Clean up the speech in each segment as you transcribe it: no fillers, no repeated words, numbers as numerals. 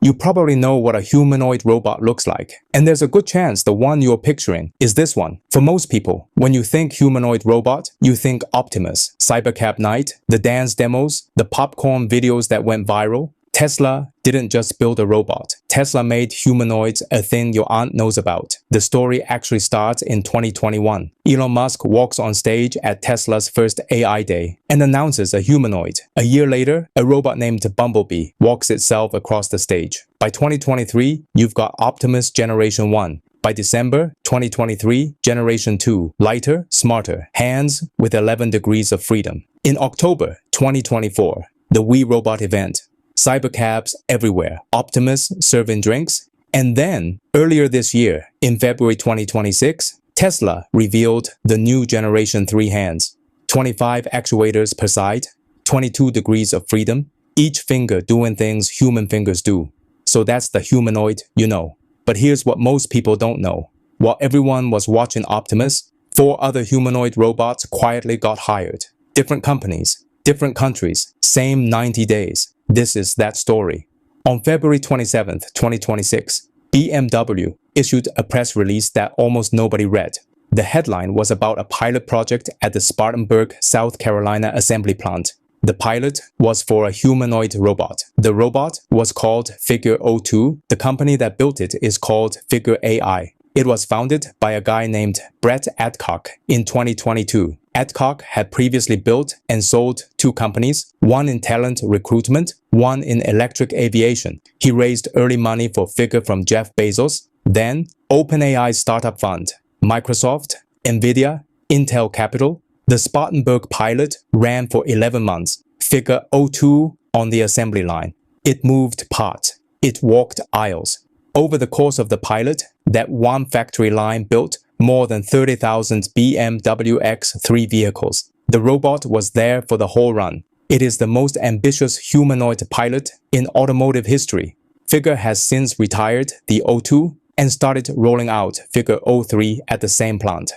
You probably know what a humanoid robot looks like, and there's a good chance the one you're picturing is this one. For most people, when you think humanoid robot, you think Optimus, Cybercab Night, the dance demos, the popcorn videos that went viral. Tesla didn't just build a robot. Tesla made humanoids a thing your aunt knows about. The story actually starts in 2021. Elon Musk walks on stage at Tesla's first AI Day and announces a humanoid. A year later, a robot named Bumblebee walks itself across the stage. By 2023, you've got Optimus Generation 1. By December 2023, Generation 2, lighter, smarter, hands with 11 degrees of freedom. In October 2024, the We Robot event. Cybercabs everywhere, Optimus serving drinks. And then, earlier this year, in February 2026, Tesla revealed the new Generation 3 hands. 25 actuators per side, 22 degrees of freedom, each finger doing things human fingers do. So that's the humanoid you know. But here's what most people don't know. While everyone was watching Optimus, 4 other humanoid robots quietly got hired. Different companies, different countries, same 90 days. This is that story. On February 27, 2026, BMW issued a press release that almost nobody read. The headline was about a pilot project at the Spartanburg, South Carolina assembly plant. The pilot was for a humanoid robot. The robot was called Figure 02. The company that built it is called Figure AI. It was founded by a guy named Brett Adcock in 2022. Adcock had previously built and sold 2 companies, one in talent recruitment, one in electric aviation. He raised early money for Figure from Jeff Bezos, then OpenAI's startup fund, Microsoft, Nvidia, Intel Capital. The Spartanburg pilot ran for 11 months. Figure 02 on the assembly line. It moved parts. It walked aisles. Over the course of the pilot, that one factory line built more than 30,000 BMW X3 vehicles. The robot was there for the whole run. It is the most ambitious humanoid pilot in automotive history. Figure has since retired the 02 and started rolling out Figure 03 at the same plant.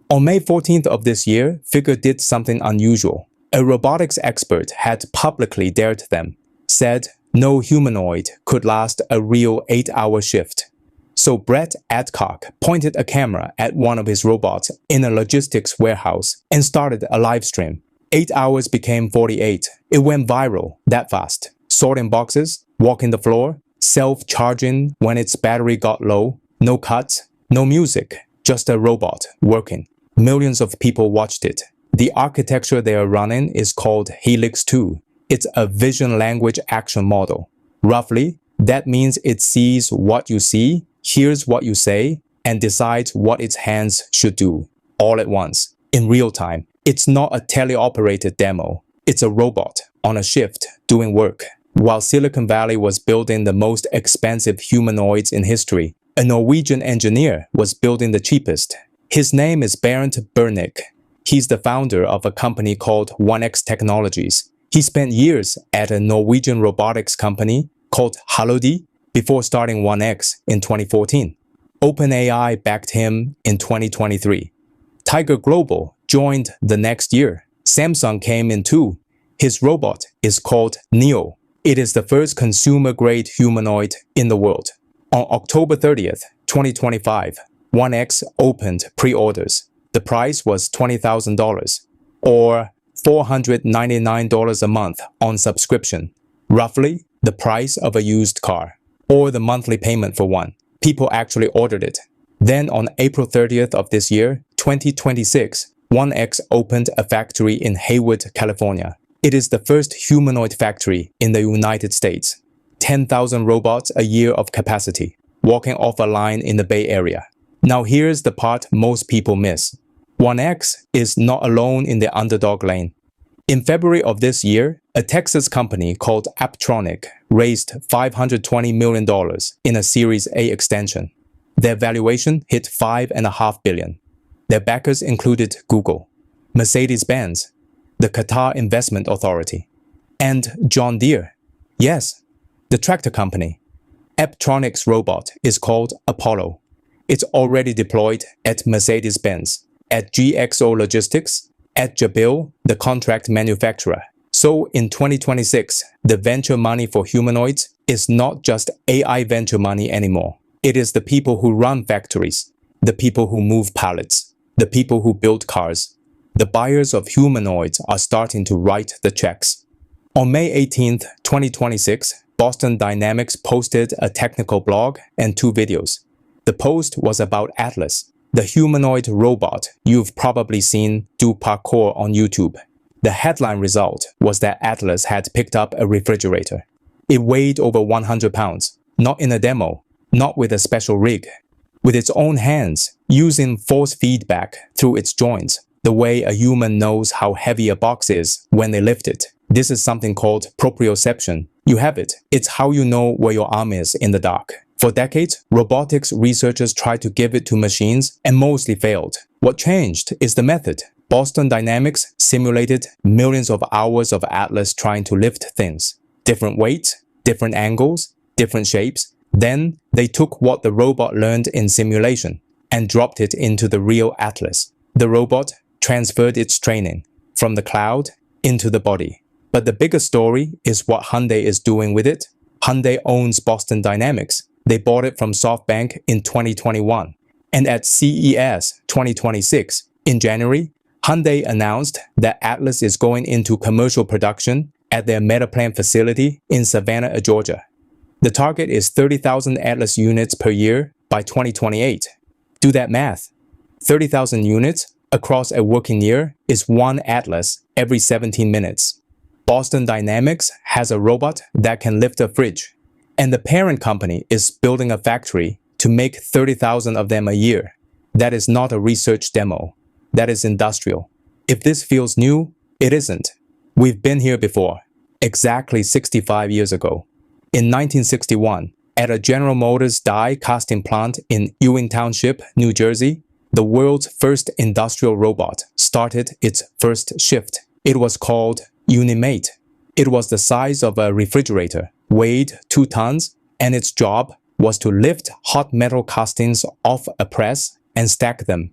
On May 14th of this year, Figure did something unusual. A robotics expert had publicly dared them, said no humanoid could last a real 8-hour shift. So Brett Adcock pointed a camera at one of his robots in a logistics warehouse and started a live stream. 8 hours became 48. It went viral that fast. Sorting boxes, walking the floor, self-charging when its battery got low, no cuts, no music, just a robot working. Millions of people watched it. The architecture they are running is called Helix 2. It's a vision language action model. Roughly, that means it sees what you see, hears what you say, and decides what its hands should do, all at once, in real time. It's not a teleoperated demo. It's a robot on a shift doing work. While Silicon Valley was building the most expensive humanoids in history, a Norwegian engineer was building the cheapest. His name is Bernd Bernick. He's the founder of a company called 1X Technologies. He spent years at a Norwegian robotics company called Hyundai before starting 1X in 2014. OpenAI backed him in 2023. Tiger Global joined the next year. Samsung came in too. His robot is called Neo. It is the first consumer-grade humanoid in the world. On October 30th, 2025, 1X opened pre-orders. The price was $20,000 or $499 a month on subscription, roughly the price of a used car, or the monthly payment for one. People actually ordered it. Then on April 30th of this year, 2026, 1X opened a factory in Hayward, California. It is the first humanoid factory in the United States. 10,000 robots a year of capacity, walking off a line in the Bay Area. Now here's the part most people miss. 1X is not alone in the underdog lane. In February of this year, a Texas company called Apptronik raised $520 million in a Series A extension. Their valuation hit $5.5 billion. Their backers included Google, Mercedes-Benz, the Qatar Investment Authority, and John Deere. Yes, the tractor company. Apptronik's robot is called Apollo. It's already deployed at Mercedes-Benz, at GXO Logistics, at Jabil, the contract manufacturer. So in 2026, the venture money for humanoids is not just AI venture money anymore. It is the people who run factories, the people who move pallets, the people who build cars. The buyers of humanoids are starting to write the checks. On May 18, 2026, Boston Dynamics posted a technical blog and 2 videos. The post was about Atlas, the humanoid robot you've probably seen do parkour on YouTube. The headline result was that Atlas had picked up a refrigerator. It weighed over 100 pounds, not in a demo, not with a special rig. With its own hands, using force feedback through its joints, the way a human knows how heavy a box is when they lift it. This is something called proprioception. You have it. It's how you know where your arm is in the dark. For decades, robotics researchers tried to give it to machines and mostly failed. What changed is the method. Boston Dynamics simulated millions of hours of Atlas trying to lift things. Different weights, different angles, different shapes. Then they took what the robot learned in simulation and dropped it into the real Atlas. The robot transferred its training from the cloud into the body. But the bigger story is what Hyundai is doing with it. Hyundai owns Boston Dynamics. They bought it from SoftBank in 2021. And at CES 2026, in January, Hyundai announced that Atlas is going into commercial production at their Metaplan facility in Savannah, Georgia. The target is 30,000 Atlas units per year by 2028. Do that math. 30,000 units across a working year is 1 Atlas every 17 minutes. Boston Dynamics has a robot that can lift a fridge, and the parent company is building a factory to make 30,000 of them a year. That is not a research demo. That is industrial. If this feels new, it isn't. We've been here before, exactly 65 years ago. In 1961, at a General Motors die casting plant in Ewing Township, New Jersey, the world's first industrial robot started its first shift. It was called Unimate. It was the size of a refrigerator, weighed 2 tons, and its job was to lift hot metal castings off a press and stack them.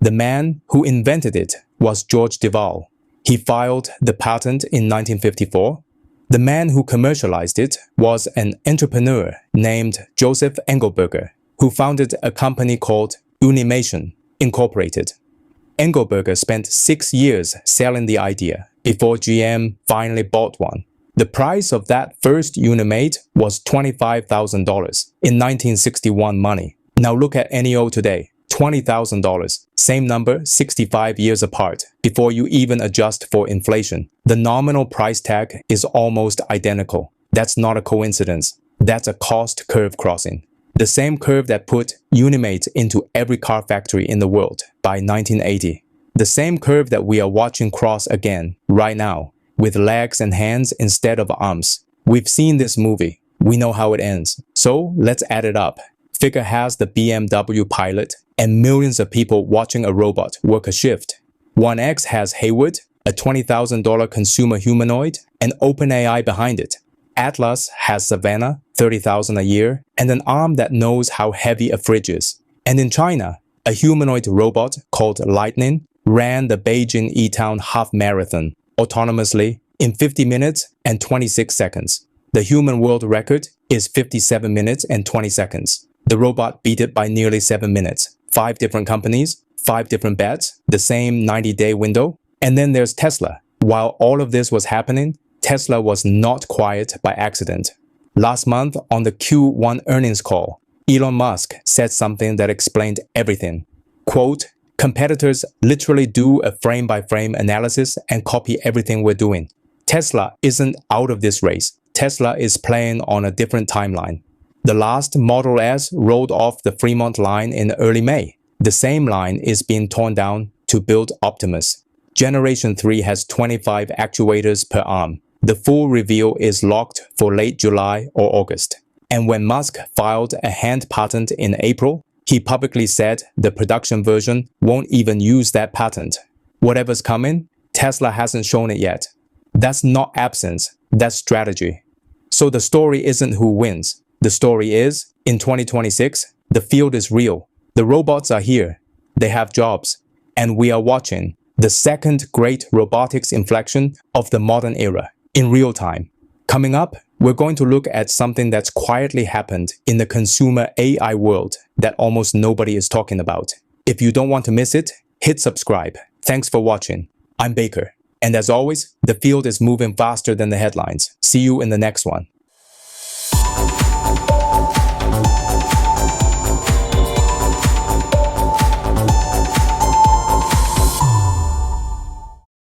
The man who invented it was George Devall. He filed the patent in 1954. The man who commercialized it was an entrepreneur named Joseph Engelberger, who founded a company called Unimation, Incorporated. Engelberger spent 6 years selling the idea before GM finally bought one. The price of that first Unimate was $25,000 in 1961 money. Now look at NEO today, $20,000. Same number 65 years apart before you even adjust for inflation. The nominal price tag is almost identical. That's not a coincidence. That's a cost curve crossing. The same curve that put Unimate into every car factory in the world by 1980. The same curve that we are watching cross again right now, with legs and hands instead of arms. We've seen this movie. We know how it ends. So let's add it up. Figure has the BMW pilot and millions of people watching a robot work a shift. 1X has Hayward, a $20,000 consumer humanoid, and OpenAI behind it. Atlas has Savannah, $30,000 a year, and an arm that knows how heavy a fridge is. And in China, a humanoid robot called Lightning ran the Beijing E-Town Half Marathon autonomously in 50 minutes and 26 seconds. The human world record is 57 minutes and 20 seconds. The robot beat it by nearly 7 minutes. 5 different companies, 5 different bets, the same 90-day window. And then there's Tesla. While all of this was happening, Tesla was not quiet by accident. Last month on the Q1 earnings call, Elon Musk said something that explained everything. Quote, competitors literally do a frame-by-frame analysis and copy everything we're doing. Tesla isn't out of this race. Tesla is playing on a different timeline. The last Model S rolled off the Fremont line in early May. The same line is being torn down to build Optimus. Generation 3 has 25 actuators per arm. The full reveal is locked for late July or August. And when Musk filed a hand patent in April, he publicly said the production version won't even use that patent. Whatever's coming, Tesla hasn't shown it yet. That's not absence, that's strategy. So the story isn't who wins. The story is, in 2026, the field is real. The robots are here. They have jobs. And we are watching the second great robotics inflection of the modern era in real time. Coming up, we're going to look at something that's quietly happened in the consumer AI world that almost nobody is talking about. If you don't want to miss it, hit subscribe. Thanks for watching. I'm Baker. And as always, the field is moving faster than the headlines. See you in the next one.